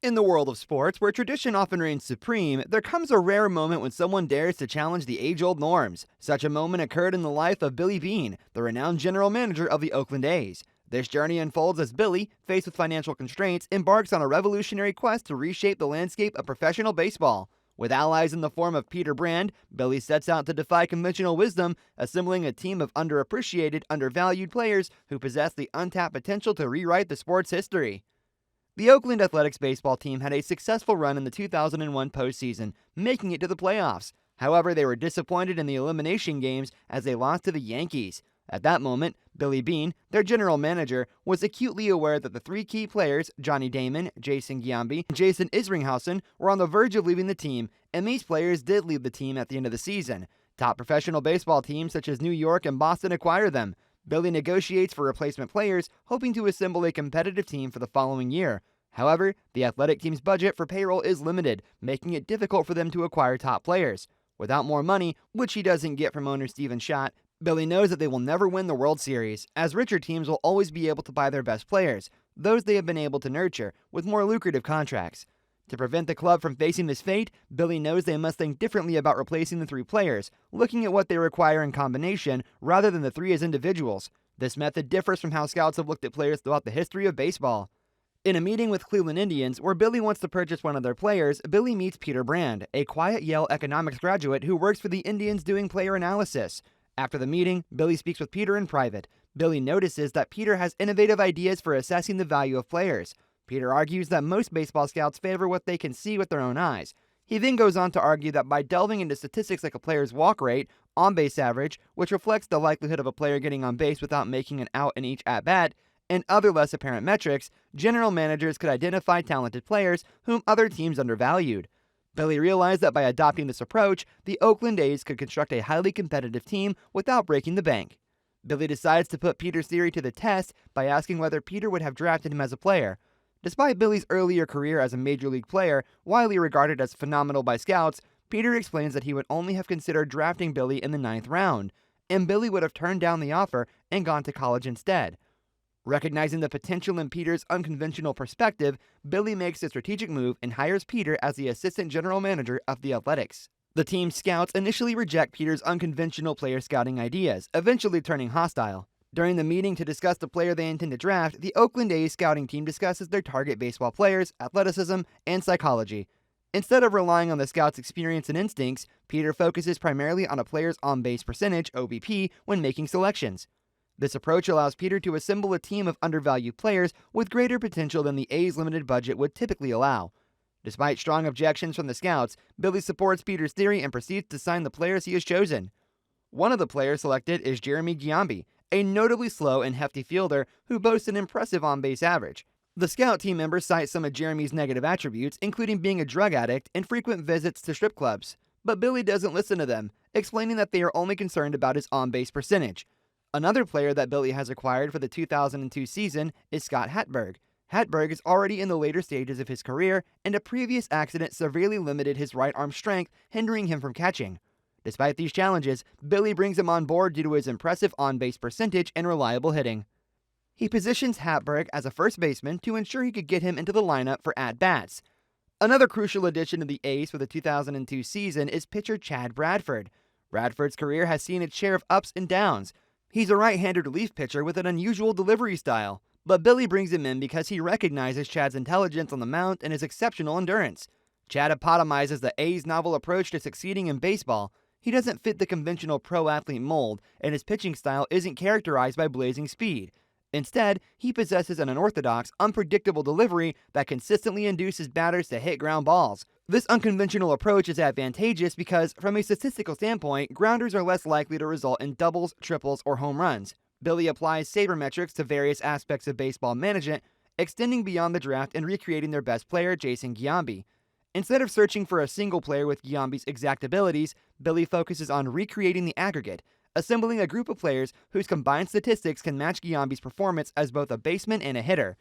In the world of sports, where tradition often reigns supreme, there comes a rare moment when someone dares to challenge the age-old norms. Such a moment occurred in the life of Billy Beane, the renowned general manager of the Oakland A's. This journey unfolds as Billy, faced with financial constraints, embarks on a revolutionary quest to reshape the landscape of professional baseball. With allies in the form of Peter Brand, Billy sets out to defy conventional wisdom, assembling a team of underappreciated, undervalued players who possess the untapped potential to rewrite the sport's history. The Oakland Athletics baseball team had a successful run in the 2001 postseason, making it to the playoffs. However, they were disappointed in the elimination games as they lost to the Yankees. At that moment, Billy Beane, their general manager, was acutely aware that the three key players, Johnny Damon, Jason Giambi, and Jason Isringhausen, were on the verge of leaving the team, and these players did leave the team at the end of the season. Top professional baseball teams such as New York and Boston acquire them. Billy negotiates for replacement players, hoping to assemble a competitive team for the following year. However, the athletic team's budget for payroll is limited, making it difficult for them to acquire top players. Without more money, which he doesn't get from owner Steven Schott, Billy knows that they will never win the World Series, as richer teams will always be able to buy their best players, those they have been able to nurture, with more lucrative contracts. To prevent the club from facing this fate, Billy knows they must think differently about replacing the three players, looking at what they require in combination rather than the three as individuals. This method differs from how scouts have looked at players throughout the history of baseball. In a meeting with Cleveland Indians, where Billy wants to purchase one of their players, Billy meets Peter Brand, a quiet Yale economics graduate who works for the Indians doing player analysis. After the meeting, Billy speaks with Peter in private. Billy notices that Peter has innovative ideas for assessing the value of players. Peter argues that most baseball scouts favor what they can see with their own eyes. He then goes on to argue that by delving into statistics like a player's walk rate, on-base average, which reflects the likelihood of a player getting on base without making an out in each at-bat, and other less apparent metrics, general managers could identify talented players whom other teams undervalued. Billy realized that by adopting this approach, the Oakland A's could construct a highly competitive team without breaking the bank. Billy decides to put Peter's theory to the test by asking whether Peter would have drafted him as a player. Despite Billy's earlier career as a major league player, widely regarded as phenomenal by scouts, Peter explains that he would only have considered drafting Billy in the 9th round, and Billy would have turned down the offer and gone to college instead. Recognizing the potential in Peter's unconventional perspective, Billy makes a strategic move and hires Peter as the assistant general manager of the Athletics. The team's scouts initially reject Peter's unconventional player scouting ideas, eventually turning hostile. During the meeting to discuss the player they intend to draft, the Oakland A's scouting team discusses their target baseball players, athleticism, and psychology. Instead of relying on the scouts' experience and instincts, Peter focuses primarily on a player's on-base percentage, OBP, when making selections. This approach allows Peter to assemble a team of undervalued players with greater potential than the A's limited budget would typically allow. Despite strong objections from the scouts, Billy supports Peter's theory and proceeds to sign the players he has chosen. One of the players selected is Jeremy Giambi, a notably slow and hefty fielder who boasts an impressive on-base average. The scout team members cite some of Jeremy's negative attributes, including being a drug addict and frequent visits to strip clubs. But Billy doesn't listen to them, explaining that they are only concerned about his on-base percentage. Another player that Billy has acquired for the 2002 season is Scott Hatberg. Hatberg is already in the later stages of his career, and a previous accident severely limited his right arm strength, hindering him from catching. Despite these challenges, Billy brings him on board due to his impressive on-base percentage and reliable hitting. He positions Hatberg as a first baseman to ensure he could get him into the lineup for at-bats. Another crucial addition to the A's for the 2002 season is pitcher Chad Bradford. Bradford's career has seen its share of ups and downs. He's a right-handed relief pitcher with an unusual delivery style, but Billy brings him in because he recognizes Chad's intelligence on the mound and his exceptional endurance. Chad epitomizes the A's novel approach to succeeding in baseball. He doesn't fit the conventional pro-athlete mold, and his pitching style isn't characterized by blazing speed. Instead, he possesses an unorthodox, unpredictable delivery that consistently induces batters to hit ground balls. This unconventional approach is advantageous because, from a statistical standpoint, grounders are less likely to result in doubles, triples, or home runs. Billy applies sabermetrics to various aspects of baseball management, extending beyond the draft and recreating their best player, Jason Giambi. Instead of searching for a single player with Giambi's exact abilities, Billy focuses on recreating the aggregate, assembling a group of players whose combined statistics can match Giambi's performance as both a baseman and a hitter.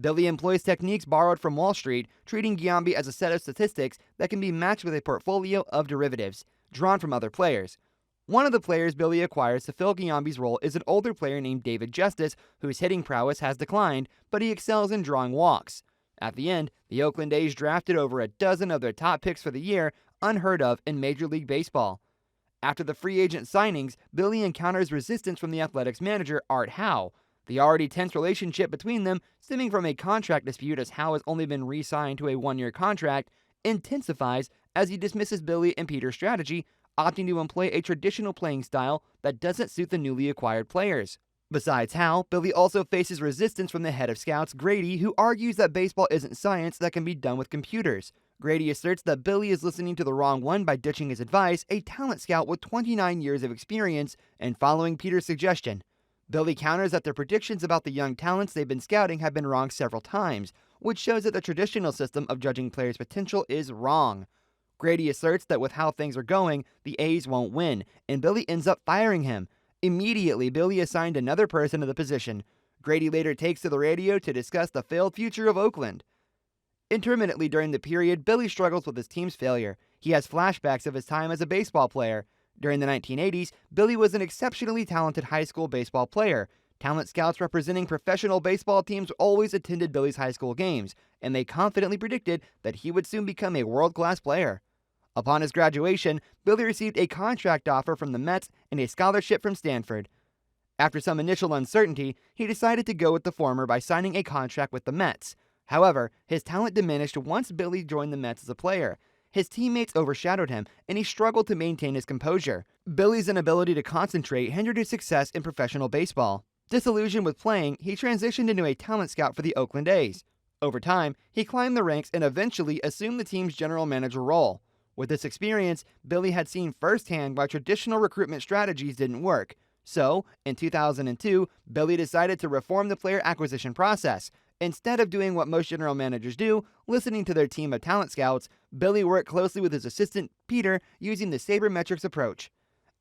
Billy employs techniques borrowed from Wall Street, treating Giambi as a set of statistics that can be matched with a portfolio of derivatives, drawn from other players. One of the players Billy acquires to fill Giambi's role is an older player named David Justice, whose hitting prowess has declined, but he excels in drawing walks. At the end, the Oakland A's drafted over a dozen of their top picks for the year, unheard of in Major League Baseball. After the free agent signings, Billy encounters resistance from the Athletics manager, Art Howe. The already tense relationship between them, stemming from a contract dispute as Howe has only been re-signed to a one-year contract, intensifies as he dismisses Billy and Peter's strategy, opting to employ a traditional playing style that doesn't suit the newly acquired players. Besides Howe, Billy also faces resistance from the head of scouts, Grady, who argues that baseball isn't science that can be done with computers. Grady asserts that Billy is listening to the wrong one by ditching his advice, a talent scout with 29 years of experience, and following Peter's suggestion. Billy counters that their predictions about the young talents they've been scouting have been wrong several times, which shows that the traditional system of judging players' potential is wrong. Grady asserts that with how things are going, the A's won't win, and Billy ends up firing him. Immediately, Billy assigned another person to the position. Grady later takes to the radio to discuss the failed future of Oakland. Intermittently during the period, Billy struggles with his team's failure. He has flashbacks of his time as a baseball player. During the 1980s, Billy was an exceptionally talented high school baseball player. Talent scouts representing professional baseball teams always attended Billy's high school games, and they confidently predicted that he would soon become a world-class player. Upon his graduation, Billy received a contract offer from the Mets and a scholarship from Stanford. After some initial uncertainty, he decided to go with the former by signing a contract with the Mets. However, his talent diminished once Billy joined the Mets as a player. His teammates overshadowed him, and he struggled to maintain his composure. Billy's inability to concentrate hindered his success in professional baseball. Disillusioned with playing, he transitioned into a talent scout for the Oakland A's. Over time, he climbed the ranks and eventually assumed the team's general manager role. With this experience, Billy had seen firsthand why traditional recruitment strategies didn't work. So, in 2002, Billy decided to reform the player acquisition process. Instead of doing what most general managers do, listening to their team of talent scouts, Billy worked closely with his assistant, Peter, using the sabermetrics approach.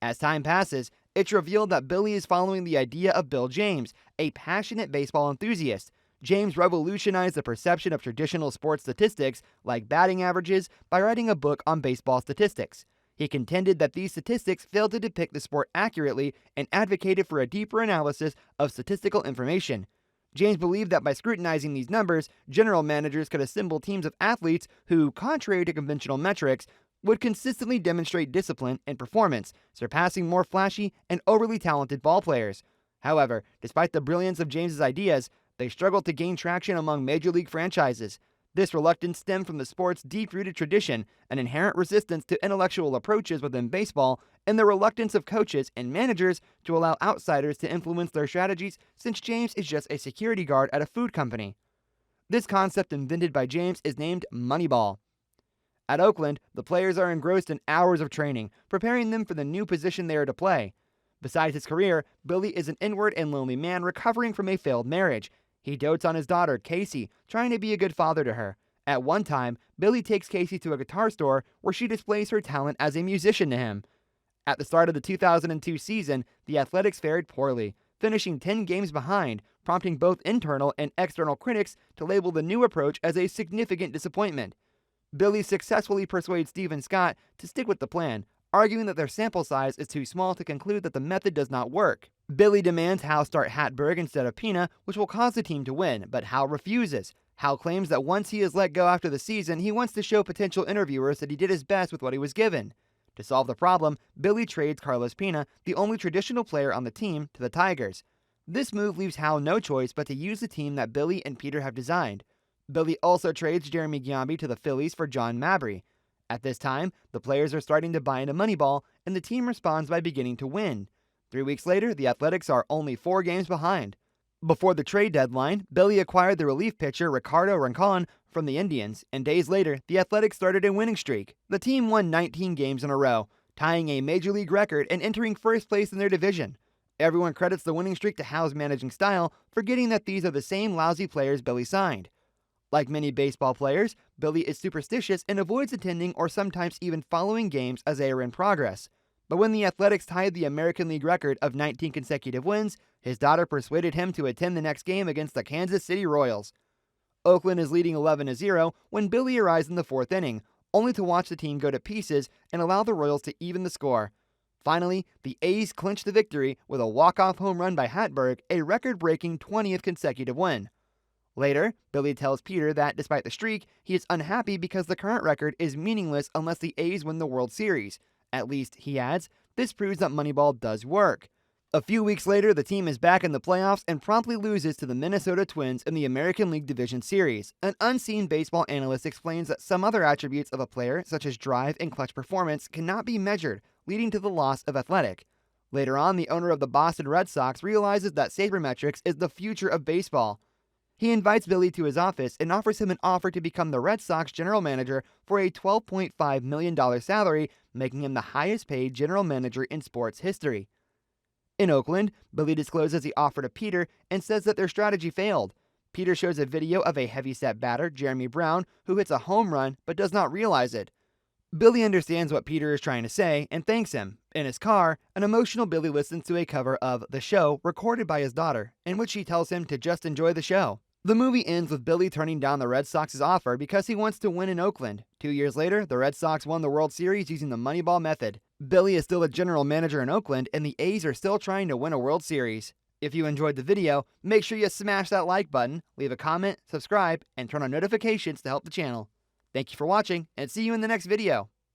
As time passes, it's revealed that Billy is following the idea of Bill James, a passionate baseball enthusiast. James revolutionized the perception of traditional sports statistics, like batting averages, by writing a book on baseball statistics. He contended that these statistics failed to depict the sport accurately and advocated for a deeper analysis of statistical information. James believed that by scrutinizing these numbers, general managers could assemble teams of athletes who, contrary to conventional metrics, would consistently demonstrate discipline and performance, surpassing more flashy and overly talented ballplayers. However, despite the brilliance of James's ideas, they struggled to gain traction among major league franchises. This reluctance stemmed from the sport's deep-rooted tradition, an inherent resistance to intellectual approaches within baseball, and the reluctance of coaches and managers to allow outsiders to influence their strategies since James is just a security guard at a food company. This concept invented by James is named Moneyball. At Oakland, the players are engrossed in hours of training, preparing them for the new position they are to play. Besides his career, Billy is an inward and lonely man recovering from a failed marriage. He dotes on his daughter, Casey, trying to be a good father to her. At one time, Billy takes Casey to a guitar store where she displays her talent as a musician to him. At the start of the 2002 season, the Athletics fared poorly, finishing 10 games behind, prompting both internal and external critics to label the new approach as a significant disappointment. Billy successfully persuades Stephen Scott to stick with the plan, arguing that their sample size is too small to conclude that the method does not work. Billy demands Howe start Hatberg instead of Pina, which will cause the team to win, but Howe refuses. Howe claims that once he is let go after the season, he wants to show potential interviewers that he did his best with what he was given. To solve the problem, Billy trades Carlos Pina, the only traditional player on the team, to the Tigers. This move leaves Howe no choice but to use the team that Billy and Peter have designed. Billy also trades Jeremy Giambi to the Phillies for John Mabry. At this time, the players are starting to buy into Moneyball, and the team responds by beginning to win. 3 weeks later, the Athletics are only 4 games behind. Before the trade deadline, Billy acquired the relief pitcher Ricardo Rincon from the Indians, and days later, the Athletics started a winning streak. The team won 19 games in a row, tying a major league record and entering first place in their division. Everyone credits the winning streak to Howe's managing style, forgetting that these are the same lousy players Billy signed. Like many baseball players, Billy is superstitious and avoids attending or sometimes even following games as they are in progress. But when the Athletics tied the American League record of 19 consecutive wins, his daughter persuaded him to attend the next game against the Kansas City Royals. Oakland is leading 11-0 when Billy arrives in the 4th inning, only to watch the team go to pieces and allow the Royals to even the score. Finally, the A's clinch the victory with a walk-off home run by Hatberg, a record-breaking 20th consecutive win. Later, Billy tells Peter that despite the streak, he is unhappy because the current record is meaningless unless the A's win the World Series. At least, he adds, this proves that Moneyball does work. A few weeks later, the team is back in the playoffs and promptly loses to the Minnesota Twins in the American League Division Series. An unseen baseball analyst explains that some other attributes of a player, such as drive and clutch performance, cannot be measured, leading to the loss of athletic. Later on, the owner of the Boston Red Sox realizes that sabermetrics is the future of baseball. He invites Billy to his office and offers him an offer to become the Red Sox general manager for a $12.5 million salary, making him the highest paid general manager in sports history. In Oakland, Billy discloses the offer to Peter and says that their strategy failed. Peter shows a video of a heavy-set batter, Jeremy Brown, who hits a home run but does not realize it. Billy understands what Peter is trying to say and thanks him. In his car, an emotional Billy listens to a cover of The Show recorded by his daughter, in which she tells him to just enjoy the show. The movie ends with Billy turning down the Red Sox's offer because he wants to win in Oakland. 2 years later, the Red Sox won the World Series using the Moneyball method. Billy is still a general manager in Oakland, and the A's are still trying to win a World Series. If you enjoyed the video, make sure you smash that like button, leave a comment, subscribe, and turn on notifications to help the channel. Thank you for watching, and see you in the next video.